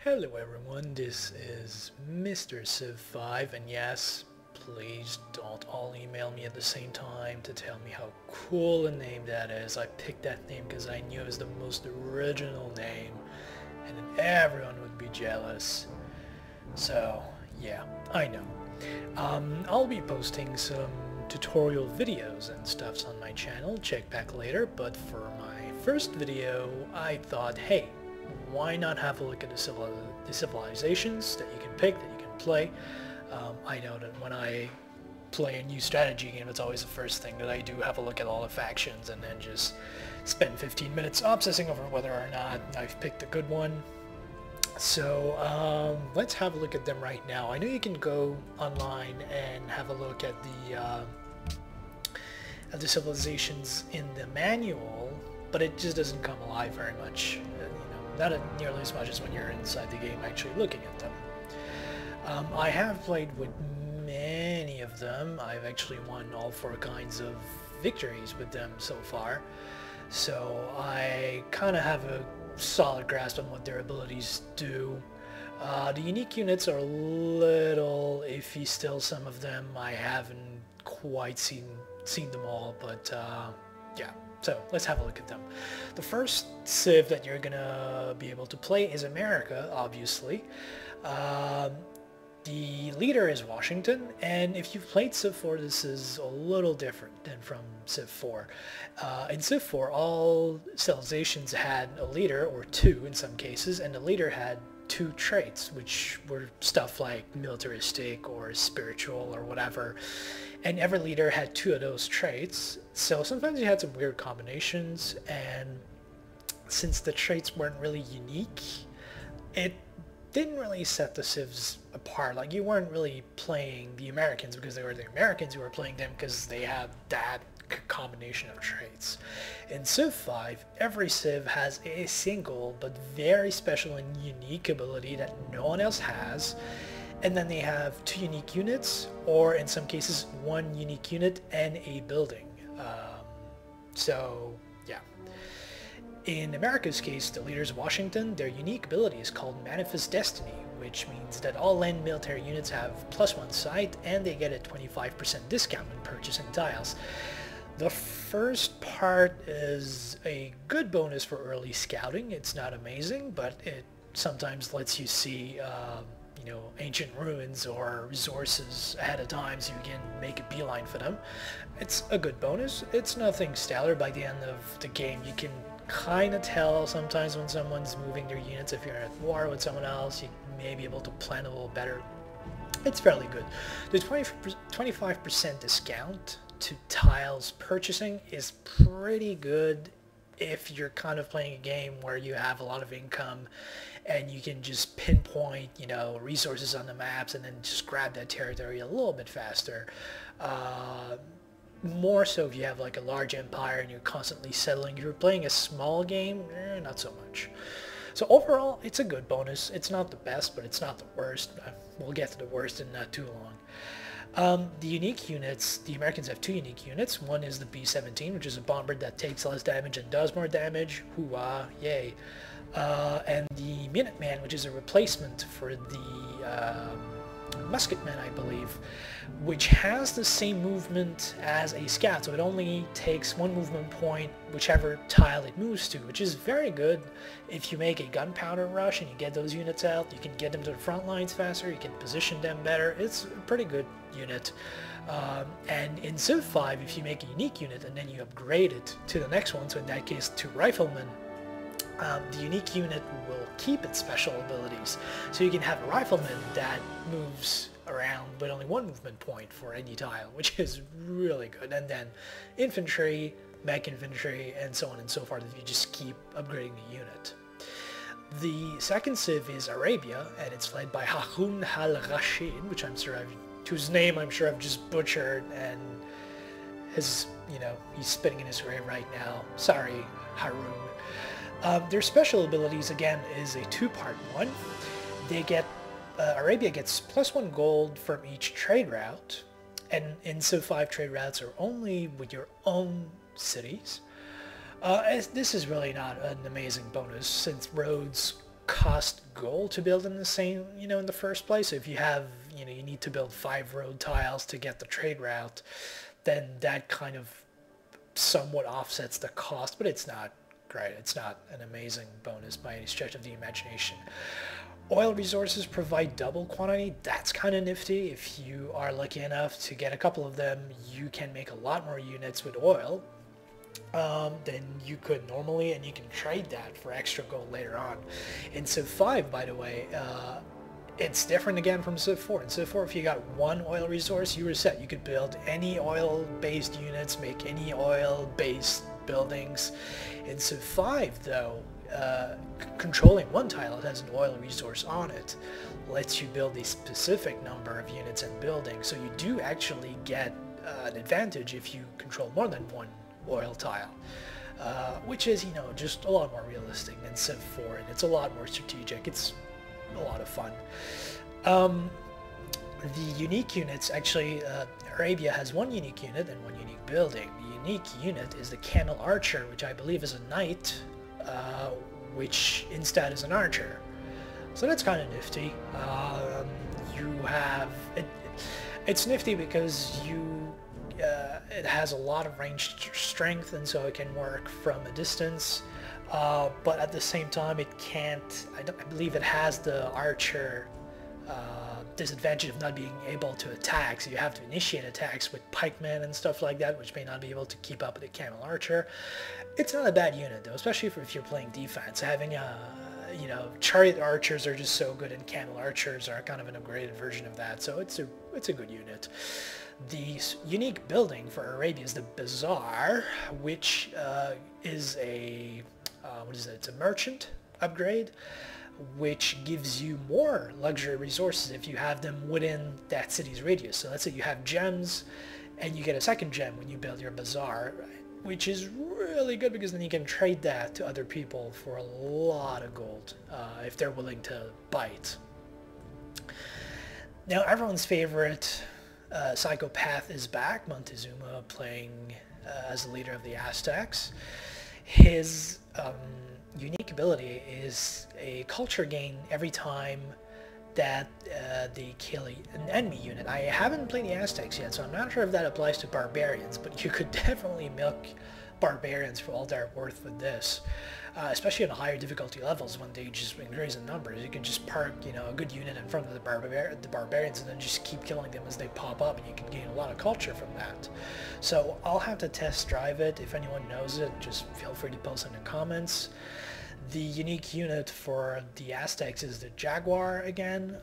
Hello everyone, this is Mr. Civ 5, and yes, please don't all email me at the same time to tell me how cool a name that is. I picked that name because I knew it was the most original name, and then everyone would be jealous. So, yeah, I know. I'll be posting some tutorial videos and stuffs on my channel, check back later, but for my first video, I thought, hey, why not have a look at the civilizations that you can pick, that you can play. I know that when I play a new strategy game, it's always the first thing that I do, have a look at all the factions and then just spend 15 minutes obsessing over whether or not I've picked a good one. So let's have a look at them right now. I know you can go online and have a look at the civilizations in the manual, but it just doesn't come alive very much. Not nearly as much as when you're inside the game actually looking at them. I have played with many of them. I've actually won all 4 kinds of victories with them so far. So I kind of have a solid grasp on what their abilities do. The unique units are a little iffy still, some of them. I haven't quite seen them all, but yeah. So let's have a look at them. The first civ that you're gonna be able to play is America, obviously. The leader is Washington, and if you've played Civ 4, this is a little different than from Civ 4. In Civ 4, all civilizations had a leader, or 2 in some cases, and the leader had 2 traits, which were stuff like militaristic or spiritual or whatever, and every leader had 2 of those traits. So sometimes you had some weird combinations, and since the traits weren't really unique, it didn't really set the civs apart. Like, you weren't really playing the Americans because they were the Americans, you were playing them because they had that combination of traits. In Civ 5, every civ has a single but very special and unique ability that no one else has, and then they have 2 unique units, or in some cases 1 unique unit and a building. So yeah. In America's case, the leader's Washington. Their unique ability is called Manifest Destiny, which means that all land military units have +1 sight, and they get a 25% discount when purchasing tiles. The first part is a good bonus for early scouting. It's not amazing, but it sometimes lets you see ancient ruins or resources ahead of time, so you can make a beeline for them. It's a good bonus. It's nothing stellar. By the end of the game, you can kind of tell sometimes when someone's moving their units. If you're at war with someone else, you may be able to plan a little better. It's fairly good. The 25% discount to tiles purchasing is pretty good if you're kind of playing a game where you have a lot of income and you can just pinpoint, resources on the maps and then just grab that territory a little bit faster. More so if you have like a large empire and you're constantly settling. If you're playing a small game, not so much. So overall, it's a good bonus. It's not the best, but it's not the worst. We'll get to the worst in not too long. The unique units, the Americans have 2 unique units. One is the B-17, which is a bomber that takes less damage and does more damage. Hoo-ah, yay. And the Minuteman, which is a replacement for the Musketman, I believe, which has the same movement as a scout, so it only takes 1 movement point whichever tile it moves to, which is very good. If you make a gunpowder rush and you get those units out, you can get them to the front lines faster, you can position them better. It's a pretty good unit. And in Civ 5, if you make a unique unit and then you upgrade it to the next one, so in that case 2 riflemen, the unique unit will keep its special abilities. So you can have a rifleman that moves around with only 1 movement point for any tile, which is really good. And then infantry, mech infantry, and so on and so forth, if you just keep upgrading the unit. The second civ is Arabia, and it's led by Harun al-Rashid, whose name I'm sure I've just butchered, and he's spitting in his grave right now. Sorry, Harun. Their special abilities, again, is a 2-part one. They get, Arabia gets +1 gold from each trade route, and in Civ 5 trade routes are only with your own cities. This is really not an amazing bonus, since roads cost gold to build in the same, in the first place. So if you have, you need to build 5 road tiles to get the trade route, then that kind of somewhat offsets the cost, but it's not great. It's not an amazing bonus by any stretch of the imagination. Oil resources provide double quantity. That's kind of nifty. If you are lucky enough to get a couple of them, you can make a lot more units with oil than you could normally, and you can trade that for extra gold later on. In Civ 5, by the way, it's different again from Civ 4. In Civ 4, if you got one oil resource, you were set. You could build any oil-based units, make any oil-based buildings. In Civ 5, though, controlling one tile that has an oil resource on it lets you build a specific number of units and buildings. So you do actually get an advantage if you control more than one oil tile, which is, just a lot more realistic than Civ 4, and it's a lot more strategic. It's a lot of fun. The unique units, actually, Arabia has one unique unit and one unique building. The unique unit is the Camel Archer, which I believe is a knight, which instead is an archer. So that's kind of nifty. You have it's nifty because it has a lot of ranged strength, and so it can work from a distance. But at the same time, it can't. I believe it has the archer disadvantage of not being able to attack, so you have to initiate attacks with pikemen and stuff like that, which may not be able to keep up with the Camel Archer. It's not a bad unit though, especially if you're playing defense. Having chariot archers are just so good, and Camel Archers are kind of an upgraded version of that, so it's a good unit. The unique building for Arabia is the Bazaar, which is a it's a merchant upgrade, which gives you more luxury resources if you have them within that city's radius. So let's say you have gems, and you get a second gem when you build your bazaar, which is really good because then you can trade that to other people for a lot of gold if they're willing to buy it. Now, everyone's favorite psychopath is back, Montezuma, playing as the leader of the Aztecs. His unique ability is a culture gain every time that they kill an enemy unit. I haven't played the Aztecs yet, so I'm not sure if that applies to barbarians, but you could definitely milk barbarians for all they're worth with this, especially on higher difficulty levels when they just increase in numbers. You can just park, a good unit in front of the barbarians and then just keep killing them as they pop up, and you can gain a lot of culture from that. So I'll have to test drive it. If anyone knows it, just feel free to post in the comments. The unique unit for the Aztecs is the Jaguar again,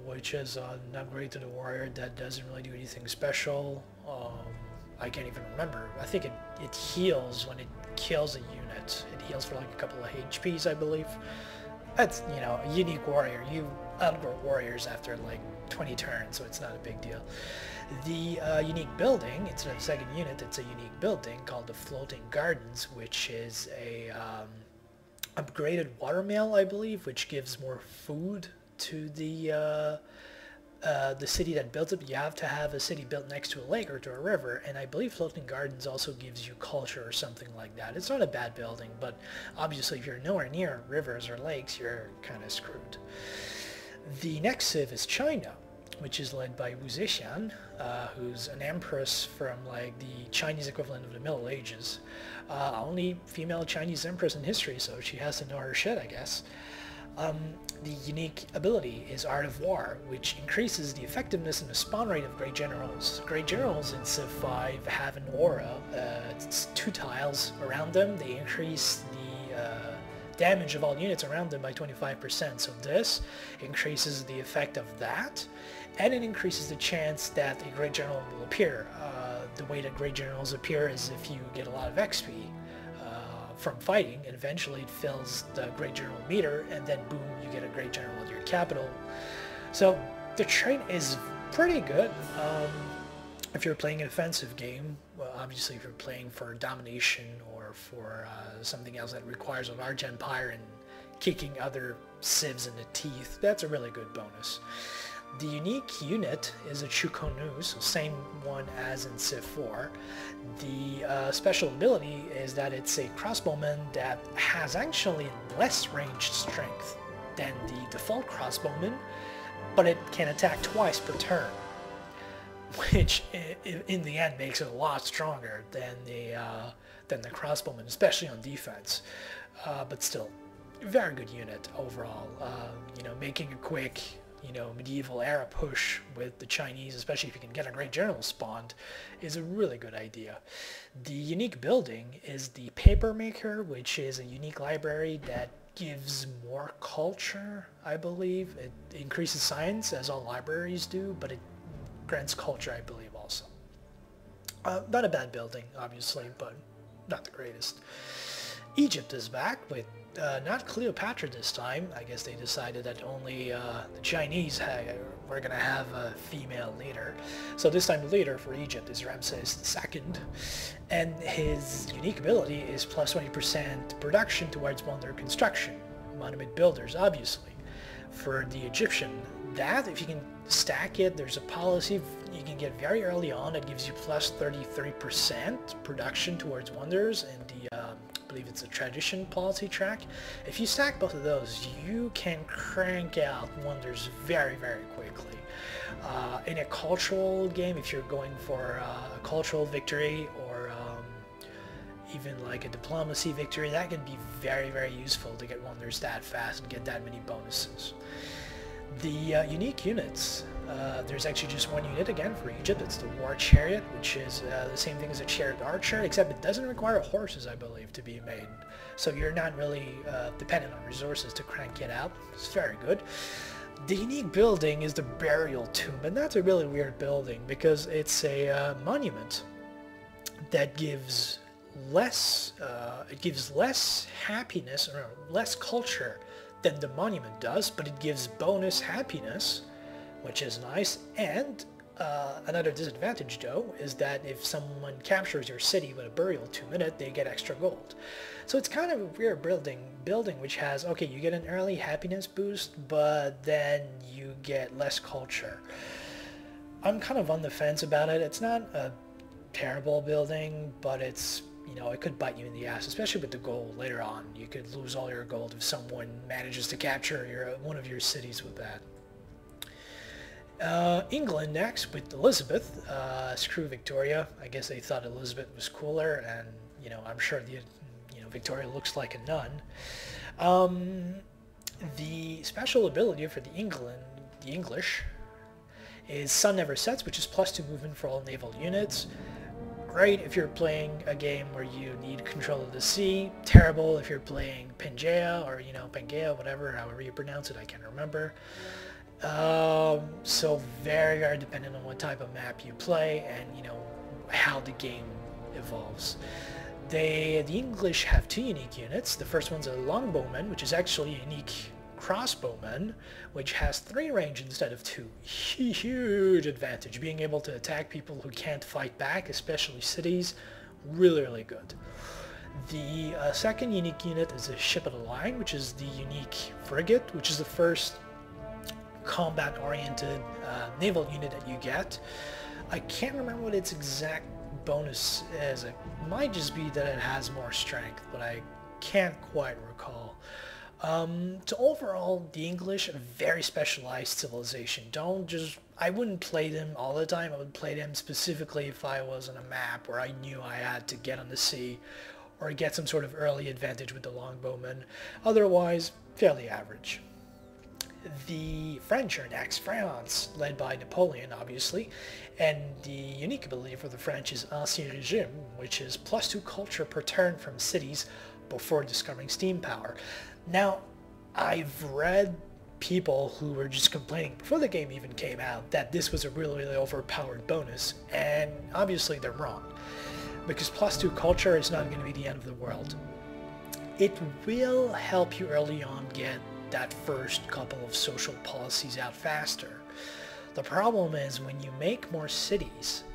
which is an upgrade to the warrior that doesn't really do anything special. I can't even remember. I think it heals when it kills a unit. It heals for like a couple of HPs, I believe. That's, a unique warrior. You outgrow warriors after like 20 turns, so it's not a big deal. The unique building, it's not a second unit, it's a unique building called the Floating Gardens, which is a upgraded watermill, I believe, which gives more food to the city that builds it. You have to have a city built next to a lake or to a river, and I believe Floating Gardens also gives you culture or something like that. It's not a bad building, but obviously if you're nowhere near rivers or lakes, you're kind of screwed. The next civ is China, which is led by Wu Zetian, who's an empress from like the Chinese equivalent of the Middle Ages. Only female Chinese empress in history, so she has to know her shit, I guess. The unique ability is Art of War, which increases the effectiveness and the spawn rate of Great Generals. Great Generals in Civ 5 have an aura. It's 2 tiles around them. They increase the damage of all units around them by 25%. So this increases the effect of that, and it increases the chance that a Great General will appear. The way that Great Generals appear is if you get a lot of XP from fighting, and eventually it fills the Great General meter, and then boom, you get a Great General at your capital. So the trait is pretty good if you're playing an offensive game. Well, obviously if you're playing for domination or for something else that requires a large empire and kicking other civs in the teeth, that's a really good bonus. The unique unit is a Chukonu, so same one as in Civ 4. The special ability is that it's a crossbowman that has actually less ranged strength than the default crossbowman, but it can attack twice per turn, which in the end makes it a lot stronger than the crossbowman, especially on defense. But still, very good unit overall. You know, making a quick, you know, medieval era push with the Chinese, especially if you can get a great general spawned, is a really good idea. The unique building is the Paper Maker, which is a unique library that gives more culture, I believe. It increases science, as all libraries do, but it grants culture, I believe, also. Not a bad building, obviously, but not the greatest. Egypt is back with not Cleopatra this time. I guess they decided that only the Chinese were going to have a female leader. So this time the leader for Egypt is Ramses II. And his unique ability is plus 20% production towards wonder construction. Monument builders, obviously. For the Egyptian, that, if you can stack it, there's a policy you can get very early on that gives you plus 33% production towards wonders, and I believe it's a tradition policy track. If you stack both of those, you can crank out wonders very, very quickly. In a cultural game, if you're going for a cultural victory or even like a diplomacy victory, that can be very, very useful to get wonders that fast and get that many bonuses. The unique units, there's actually just one unit again for Egypt. It's the War Chariot, which is the same thing as a Chariot Archer, except it doesn't require horses, I believe, to be made. So you're not really dependent on resources to crank it out. It's very good. The unique building is the Burial Tomb, and that's a really weird building because it's a monument that gives less happiness or less culture than the monument does, but it gives bonus happiness, which is nice. And another disadvantage, though, is that if someone captures your city with a burial tomb in it, they get extra gold. So it's kind of a weird building which has, okay, you get an early happiness boost, but then you get less culture. I'm kind of on the fence about it. It's not a terrible building, but it's, you know, it could bite you in the ass, especially with the gold later on. You could lose all your gold if someone manages to capture one of your cities with that. England next with Elizabeth. Screw Victoria. I guess they thought Elizabeth was cooler, and you know, I'm sure Victoria looks like a nun. The special ability for the English is Sun Never Sets, which is +2 movement for all naval units. Great if you're playing a game where you need control of the sea. Terrible if you're playing Pangea or, you know, Pangea, whatever, however you pronounce it, I can't remember. So very, very dependent on what type of map you play and, you know, how the game evolves. The English have 2 unique units. The first one's a Longbowman, which is actually a unique crossbowman, which has 3 range instead of 2. Huge advantage. Being able to attack people who can't fight back, especially cities, really, really good. The second unique unit is a Ship of the Line, which is the unique frigate, which is the first combat-oriented naval unit that you get. I can't remember what its exact bonus is. It might just be that it has more strength, but I can't quite recall. So overall, the English, a very specialized civilization. I wouldn't play them all the time. I would play them specifically if I was on a map where I knew I had to get on the sea or get some sort of early advantage with the longbowmen. Otherwise, fairly average. The French are next, France, led by Napoleon, obviously, and the unique ability for the French is Ancien Régime, which is +2 culture per turn from cities before discovering steam power. Now, I've read people who were just complaining before the game even came out that this was a really, really overpowered bonus, and obviously they're wrong, because +2 culture is not going to be the end of the world. It will help you early on get that first couple of social policies out faster. The problem is when you make more cities,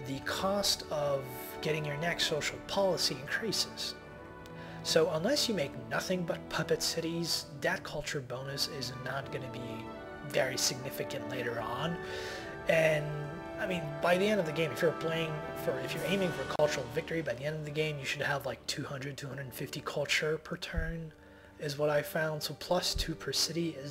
the cost of getting your next social policy increases. So unless you make nothing but puppet cities, that culture bonus is not going to be very significant later on. And I mean, by the end of the game, if you're aiming for cultural victory, by the end of the game you should have like 200, 250 culture per turn. is what I found. So +2 per city is